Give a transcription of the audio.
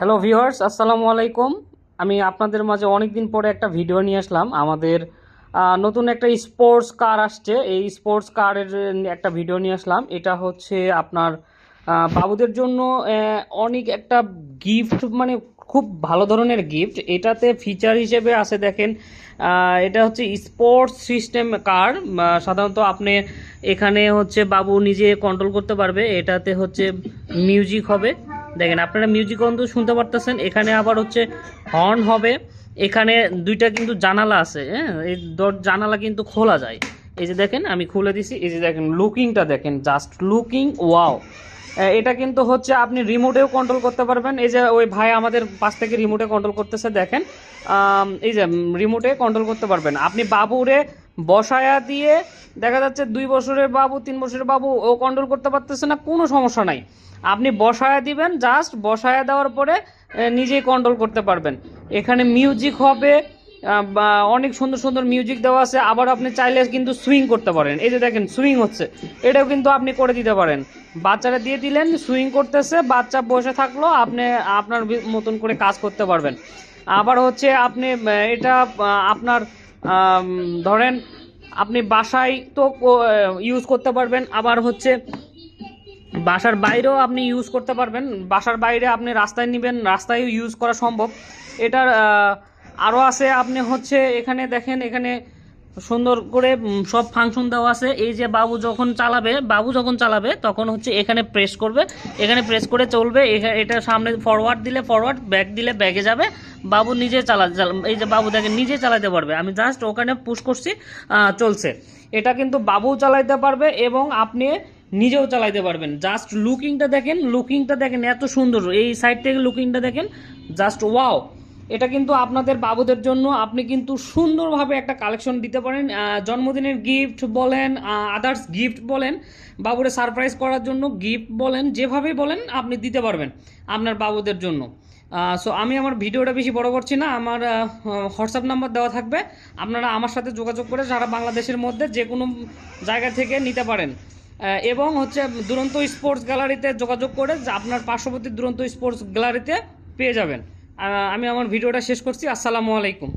Hello viewers, আসসালামু আলাইকুম। আমি আপনাদের মাঝে অনেক দিন পরে একটা ভিডিও নিয়ে আসলাম। আমাদের নতুন একটা স্পোর্টস কার আসছে, এই স্পোর্টস কারের একটা ভিডিও নিয়ে আসলাম। এটা হচ্ছে আপনার বাবুদের জন্য অনেক একটা গিফট, মানে খুব ভালো ধরনের গিফট। এটাতে ফিচার হিসেবে আছে দেখেন, এটা হচ্ছে স্পোর্টস সিস্টেম কার। সাধারণত আপনি এখানে হচ্ছে বাবু নিজে কন্ট্রোল করতে পারবে। এটাতে হচ্ছে মিউজিক হবে, দেখেন আপনারা মিউজিক অন্তত শুনতে পারতেছেন। এখানে আবার হচ্ছে হর্ন হবে। এখানে দুইটা কিন্তু জানালা আছে, হ্যাঁ, এই জানালা কিন্তু খোলা যায়। এই যে দেখেন আমি খুলে দিছি, এই যে দেখেন লুকিংটা দেখেন, জাস্ট লুকিং ওয়াও। এটা কিন্তু হচ্ছে আপনি রিমোটেও কন্ট্রোল করতে পারবেন। এই যে ওই ভাই আমাদের পাশ থেকে রিমোটে কন্ট্রোল করতেছে দেখেন, এই যে রিমোটে কন্ট্রোল করতে পারবেন। আপনি বাবুরে বসায়া দিয়ে, দেখা যাচ্ছে 2 বছরের বাবু 3 বছরের বাবু ও কন্ট্রোল করতে পারতেছে না, কোনো সমস্যা নাই। আপনি বসায়া দিবেন, জাস্ট বসায়া দেওয়ার পরে নিজেই কন্ট্রোল করতে পারবেন। এখানে মিউজিক হবে, বা অনেক সুন্দর সুন্দর মিউজিক দেওয়া আছে। আবার আপনি চাইলে কিন্তু সুইং করতে পারেন। এই যে দেখেন সুইং হচ্ছে, এটাও কিন্তু আপনি করে দিতে পারেন। বাচ্চারা দিয়ে দিলেন, সুইং করতেছে, বাচ্চা বসে থাকলো, আপনি আপনার মতন করে কাজ করতে পারবেন। আবার হচ্ছে আপনি এটা আপনার ধরেন আপনি বাসায় তো ইউজ করতে পারবেন। আবার হচ্ছে বাসার বাইরেও আপনি ইউজ করতে পারবেন। বাসার বাইরে আপনি রাস্তায় নেবেন, রাস্তায়ও ইউজ করা সম্ভব। এটার আরও আছে, আপনি হচ্ছে এখানে দেখেন, এখানে সুন্দর করে সব ফাংশন দেওয়া আছে। এই যে বাবু যখন চালাবে তখন হচ্ছে এখানে প্রেস করবে, এখানে প্রেস করে চলবে। এটা সামনে ফরওয়ার্ড দিলে ফরওয়ার্ড, ব্যাক দিলে ব্যাকে যাবে। বাবু নিজে এই যে বাবু দেখেন নিজে চালাতে পারবে। আমি জাস্ট ওখানে পুশ করছি, চলছে। এটা কিন্তু বাবু চালাইতে পারবে এবং আপনি নিজেও চালাইতে পারবেন। জাস্ট লুকিংটা দেখেন এত সুন্দর। এই সাইড থেকে লুকিংটা দেখেন, জাস্ট ওয়াও। এটা কিন্তু আপনাদের বাবুদের জন্য আপনি কিন্তু সুন্দরভাবে একটা কালেকশন দিতে পারেন। জন্মদিনের গিফট বলেন, আদার্স গিফট বলেন, বাবুরে সারপ্রাইজ করার জন্য গিফট বলেন, যেভাবেই বলেন আপনি দিতে পারবেন আপনার বাবুদের জন্য। সো আমি আমার ভিডিওটা বেশি বড় করছি না। আমার হোয়াটসঅ্যাপ নাম্বার দেওয়া থাকবে, আপনারা আমার সাথে যোগাযোগ করে সারা বাংলাদেশের মধ্যে যে কোনো জায়গা থেকে নিতে পারেন। এবং হচ্ছে দুরন্ত স্পোর্টস গ্যালারিতে যোগাযোগ করে আপনার পার্শ্ববর্তী দুরন্ত স্পোর্টস গ্যালারিতে পেয়ে যাবেন। আমি আমার ভিডিওটা শেষ করছি। আসসালামু আলাইকুম।